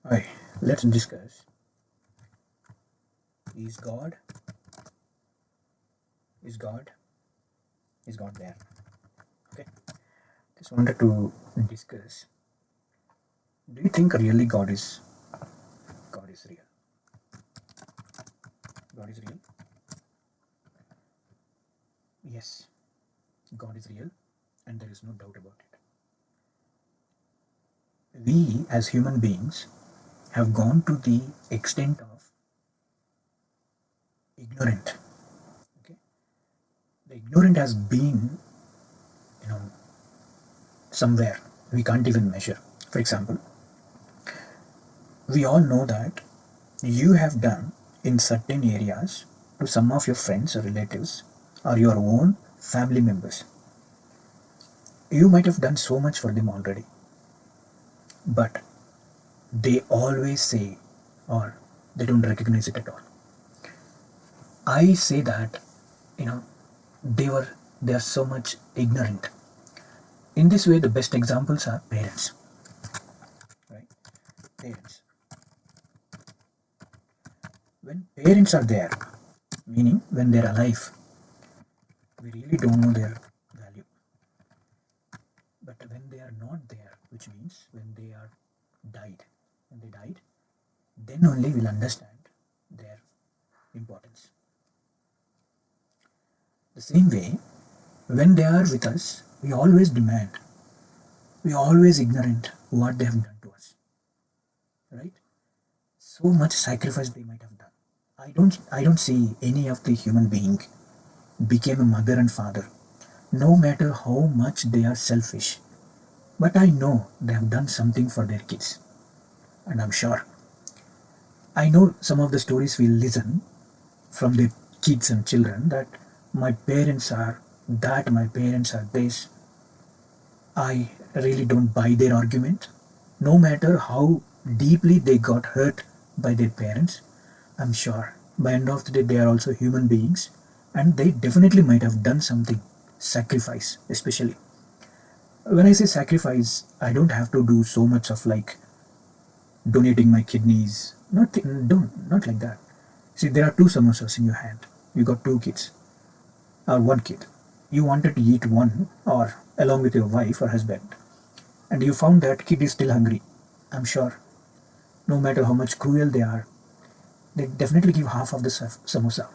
Hi, let's discuss is God is God is God there? Okay. Just wanted to discuss. Do you think really God is real? God is real? Yes, God is real and there is no doubt about it. We as human beings have gone to the extent of ignorant. Okay. The ignorant has been, you know, somewhere we can't even measure. For example, we all know that you have done in certain areas to some of your friends or relatives or your own family members. You might have done so much for them already, but they always say or they don't recognize it at all. I say that, you know, they are so much ignorant. In this way, the best examples are parents, right? Parents. When parents are there, meaning when they're alive, we really don't know their value. But when they are not there, which means when they are when they died, then only we'll understand their importance. The same way, when they are with us, we always ignorant what they have done to us, right? So much sacrifice they might have done. I don't see any of the human being became a mother and father, no matter how much they are selfish. But I know they have done something for their kids, and I'm sure. I know some of the stories we listen from the kids and children that my parents are that, my parents are this. I really don't buy their argument. No matter how deeply they got hurt by their parents, I'm sure by end of the day they are also human beings and they definitely might have done something, sacrifice especially. When I say sacrifice, I don't have to do so much of like donating my kidneys. Not like that. See, there are two samosas in your hand. You got two kids or one kid. You wanted to eat one or along with your wife or husband, and you found that kid is still hungry. I'm sure, no matter how much cruel they are, they definitely give half of the samosa,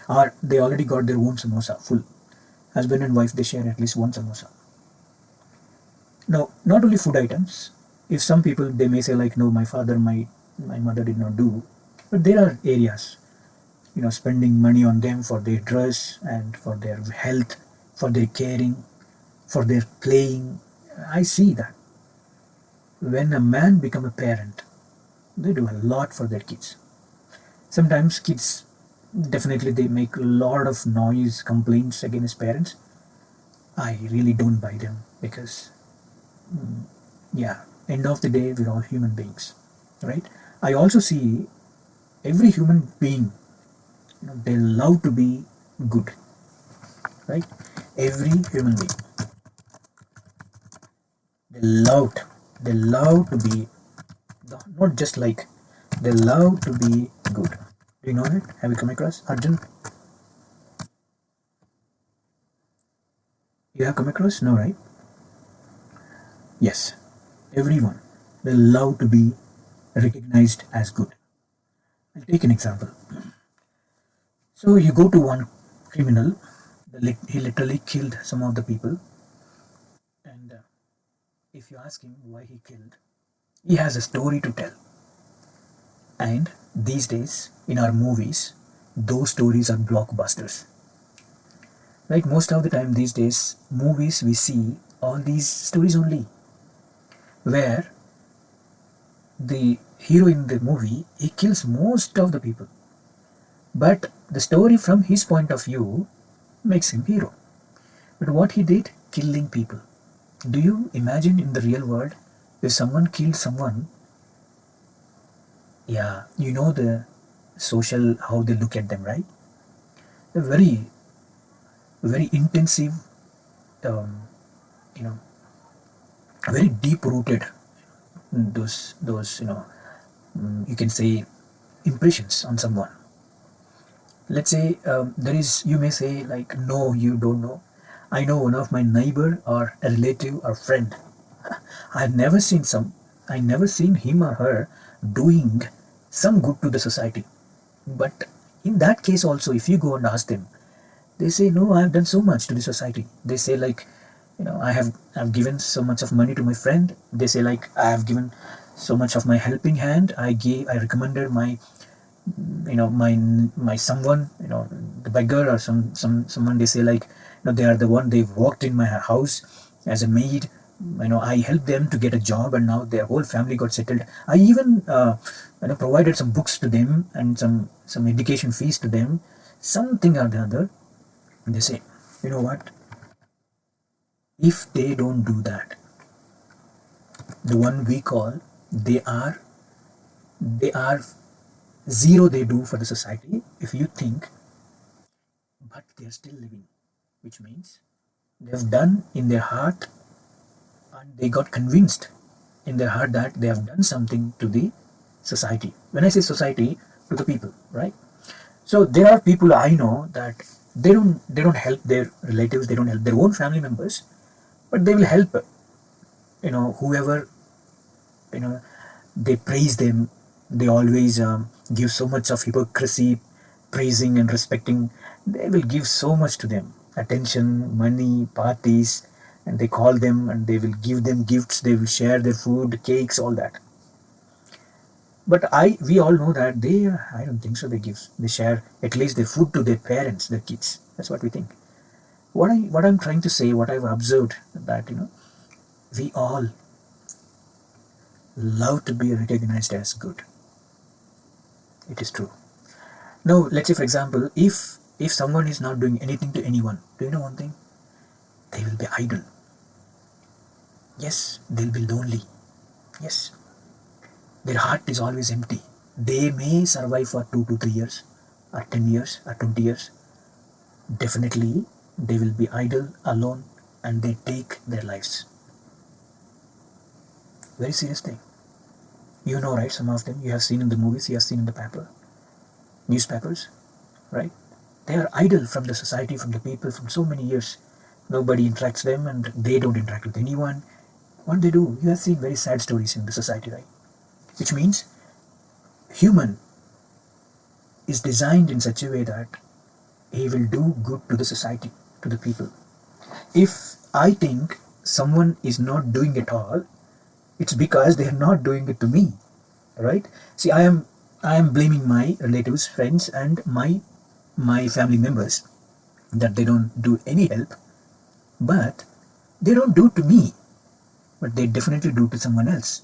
or they already got their own samosa full. Husband and wife they share at least one samosa. Now, not only food items. If some people they may say like, no, my mother did not do, but there are areas, spending money on them for their dress and for their health, for their caring, for their playing. I see that when a man become a parent, they do a lot for their kids. Sometimes kids definitely they make a lot of noise complaints against parents. I really don't buy them because yeah, end of the day we're all human beings, right? I also see every human being, they love to be good, right? Every human being, they loved they love to be not just like, they love to be good. Do you know that? Have you come across Arjun? You have come across? No, right? Yes. Everyone will love to be recognized as good. I'll take an example. So you go to one criminal, he literally killed some of the people, and if you ask him why he killed, he has a story to tell. And these days, in our movies, those stories are blockbusters. Like most of the time these days, movies we see all these stories only, where the hero in the movie he kills most of the people, but the story from his point of view makes him hero. But what he did, killing people. Do you imagine in the real world if someone killed someone? Yeah, you know the social how they look at them, right? They're very intensive, um, you know, very deep rooted. those you can say impressions on someone. Let's say there is, you may say like, no, you don't know. I know one of my neighbor or a relative or friend. I've never seen some, I never seen him or her doing some good to the society. But in that case also, if you go and ask them, they say, no, I have done so much to the society. They say like, I've given so much of money to my friend. They say like, I have given so much of my helping hand. I recommended my, my someone, the beggar or someone. They say like, they are the one, they worked in my house as a maid. I helped them to get a job, and now their whole family got settled. I even provided some books to them and some education fees to them, something or the other. And they say, you know what, if they don't do that, the one we call, they are zero, they do for the society, if you think. But they're still living, which means they've done in their heart, and they got convinced in their heart that they have done something to the society. When I say society, to the people, right? So there are people I know that they don't help their relatives, they don't help their own family members, but they will help whoever, you know they praise them. They always give so much of hypocrisy, praising and respecting. They will give so much to them, attention, money, parties, and they call them and they will give them gifts. They will share their food, cakes, all that. But we all know that I don't think so. They share at least their food to their parents, their kids. That's what we think. What I'm trying to say, what I've observed, that we all love to be recognized as good. It is true. Now, let's say, for example, if someone is not doing anything to anyone, do you know one thing? They will be idle. Yes, they'll be lonely. Yes, their heart is always empty. They may survive for 2 to 3 years, or 10 years, or 20 years. Definitely, they will be idle, alone, and they take their lives. Very serious thing. You know, right? Some of them you have seen in the movies, you have seen in the newspapers, right? They are idle from the society, from the people, from so many years. Nobody interacts them, and they don't interact with anyone. What they do, you have seen very sad stories in the society, right? Which means human is designed in such a way that he will do good to the society, to the people. If I think someone is not doing it all, it's because they are not doing it to me, right? See, I am blaming my relatives, friends, and my family members that they don't do any help, but they don't do to me, but they definitely do to someone else.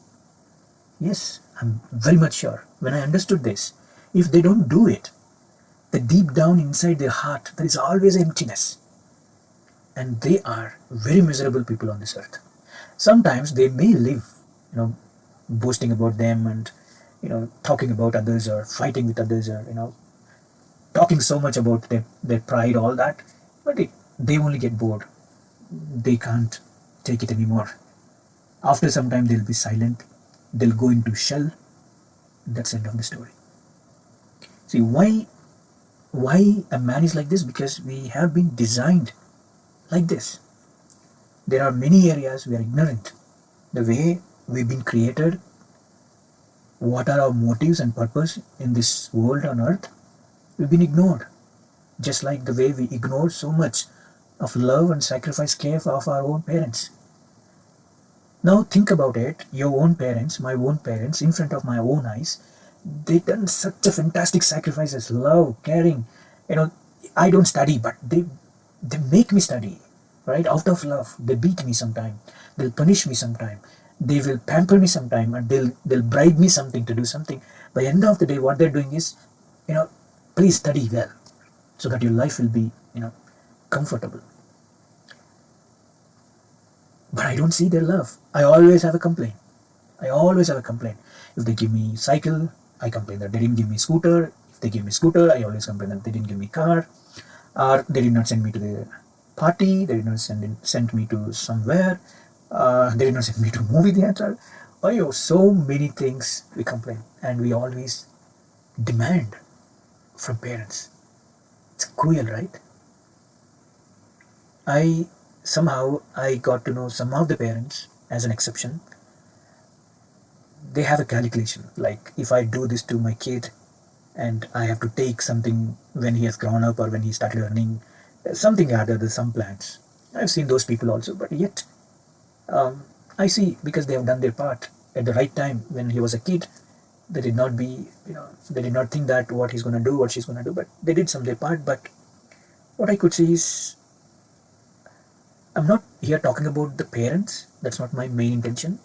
Yes, I'm very much sure. When I understood this, if they don't do it, the deep down inside their heart, there is always emptiness, and they are very miserable people on this earth. Sometimes they may live, you know, boasting about them, and talking about others, or fighting with others, or talking so much about their pride, all that, but they only get bored. They can't take it anymore. After some time, they'll be silent. They'll go into shell. That's the end of the story. See, why a man is like this? Because we have been designed like this. There are many areas we are ignorant. The way we've been created, what are our motives and purpose in this world on earth, we've been ignored. Just like the way we ignore so much of love and sacrifice, care of our own parents. Now think about it, your own parents, my own parents, in front of my own eyes, they done such a fantastic sacrifices, love, caring. You know, I don't study, but they make me study, right? Out of love. They beat me sometime. They'll punish me sometime. They will pamper me sometime, and they'll bribe me something to do something. By the end of the day, what they're doing is, please study well, so that your life will be, comfortable. But I don't see their love. I always have a complaint. I always have a complaint. If they give me cycle, I complain that they didn't give me scooter. If they give me scooter, I always complain that they didn't give me car. Or they did not send me to the party. They did not send me to somewhere. They did not send me to movie theater. Oh, so many things we complain and we always demand from parents. It's cruel, right? I somehow I got to know some of the parents as an exception. They have a calculation like if I do this to my kid and I have to take something when he has grown up or when he started earning something other than some plans. I've seen those people also, but yet I see because they have done their part at the right time when he was a kid. They did not be, they did not think that what he's going to do, what she's going to do, but they did some their part. But what I could see is I'm not here talking about the parents. That's not my main intention.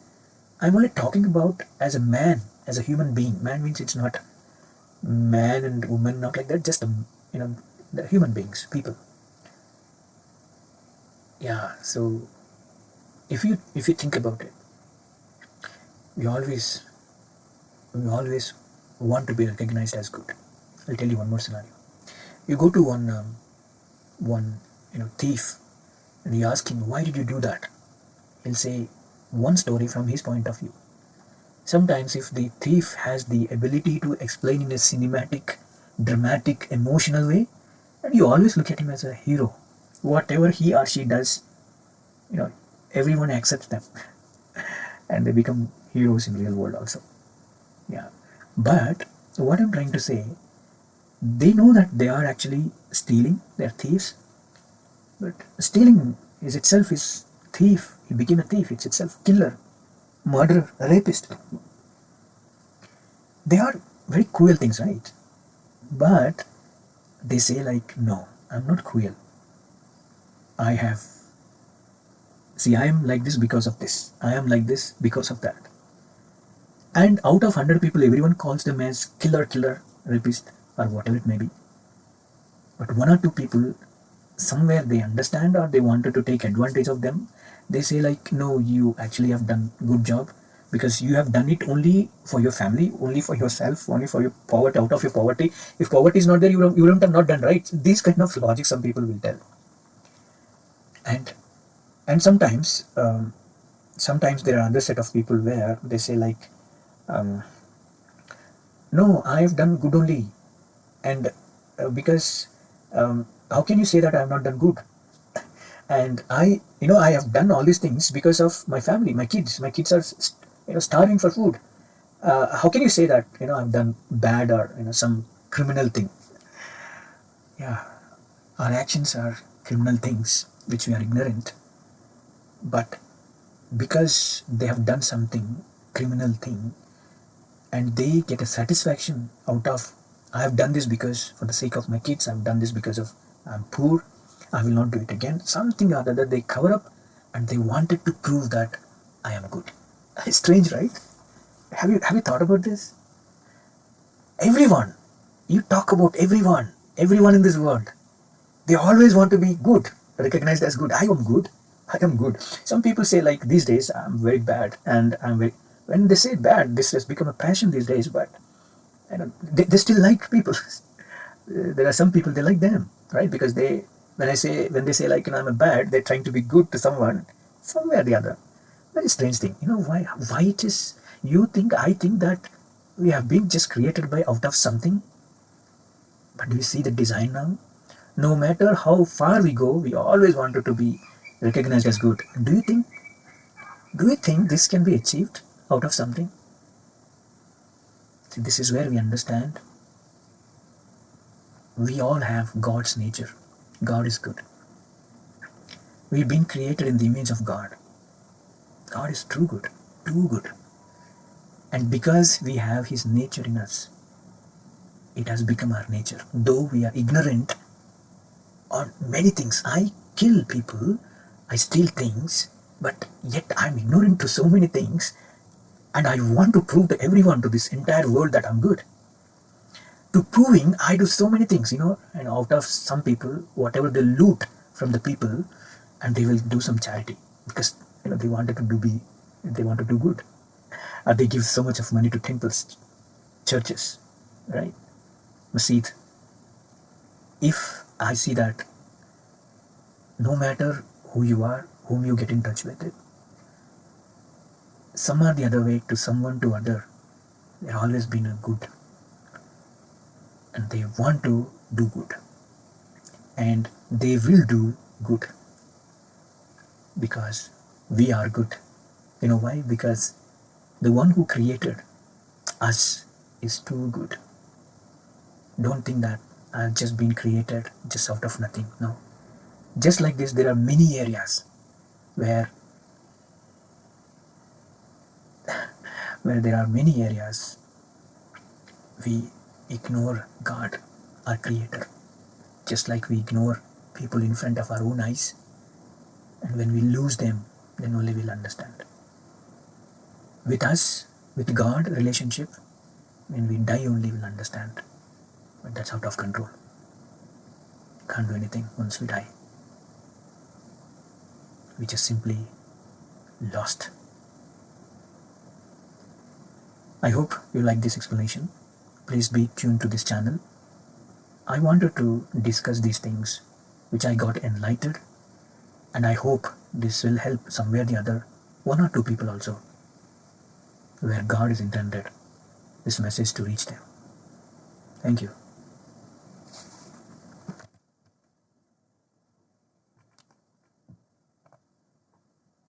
I'm only talking about as a man, as a human being. Man means it's not man and woman, not like that. Just you know, the human beings, people. Yeah. So if you think about it, we always we always want to be recognized as good. I'll tell you one more scenario. You go to one thief and you ask him why did you do that. He'll say one story from his point of view. Sometimes, if the thief has the ability to explain in a cinematic, dramatic, emotional way, and you always look at him as a hero. Whatever he or she does, you know, everyone accepts them, and they become heroes in real world also. Yeah, but what I'm trying to say, they know that they are actually stealing. They're thieves, but stealing is itself is thief. He became a thief. It's itself killer, murderer, rapist. They are very cruel things, right? But they say like, no, I'm not cruel. I have, see, I am like this because of this. I am like this because of that. And out of 100 people, everyone calls them as killer, rapist, or whatever it may be. But one or two people, somewhere they understand or they wanted to take advantage of them. They say like, no, you actually have done good job because you have done it only for your family, only for yourself, only for your poverty, out of your poverty. If poverty is not there, you wouldn't have not done right. These kind of logic some people will tell. And and sometimes there are other set of people where they say like, um, no, I have done good only. And because how can you say that I have not done good? And I have done all these things because of my family, my kids are starving for food. How can you say that I've done bad or some criminal thing? Yeah, our actions are criminal things which we are ignorant, but because they have done something criminal thing and they get a satisfaction out of, I have done this because for the sake of my kids, I've done this because of I'm poor, I will not do it again, something or other they cover up, and they wanted to prove that I am good. It's strange, right? Have you thought about this? Everyone, you talk about everyone in this world, they always want to be good, recognized as good. I am good. Some people say like these days I'm very bad and I'm very, when they say bad, this has become a passion these days, but they still like people. There are some people they like them, right? Because they, when they say like I'm a bad, they're trying to be good to someone, somewhere or the other. Very strange thing. Why it is, I think that we have been just created by out of something. But do you see the design now? No matter how far we go, we always wanted to be recognized as good. Do you think this can be achieved out of something? See, this is where we understand we all have God's nature. God is good. We've been created in the image of God. God is too good, too good. And because we have His nature in us, it has become our nature. Though we are ignorant on many things, I kill people, I steal things, but yet I'm ignorant to so many things, and I want to prove to everyone, to this entire world, that I'm good. To proving, I do so many things, and out of some people, whatever they loot from the people, and they will do some charity because they wanted to they want to do good. They give so much of money to temples, churches, right? Masjid. If I see that no matter who you are, whom you get in touch with it, some or the other way, to someone to other, they've always been a good, and they want to do good, and they will do good because we are good. You know why? Because the one who created us is too good. Don't think that I've just been created just out of nothing. No. Just like this, there are many areas where there are many areas we ignore God, our creator. Just like we ignore people in front of our own eyes, and when we lose them, then only we'll understand. With us, with God relationship, when we die only we'll understand. But that's out of control. Can't do anything once we die. We just simply lost. I hope you like this explanation. Please be tuned to this channel. I wanted to discuss these things which I got enlightened, and I hope this will help somewhere or the other, one or two people also, where God is intended this message to reach them. Thank you.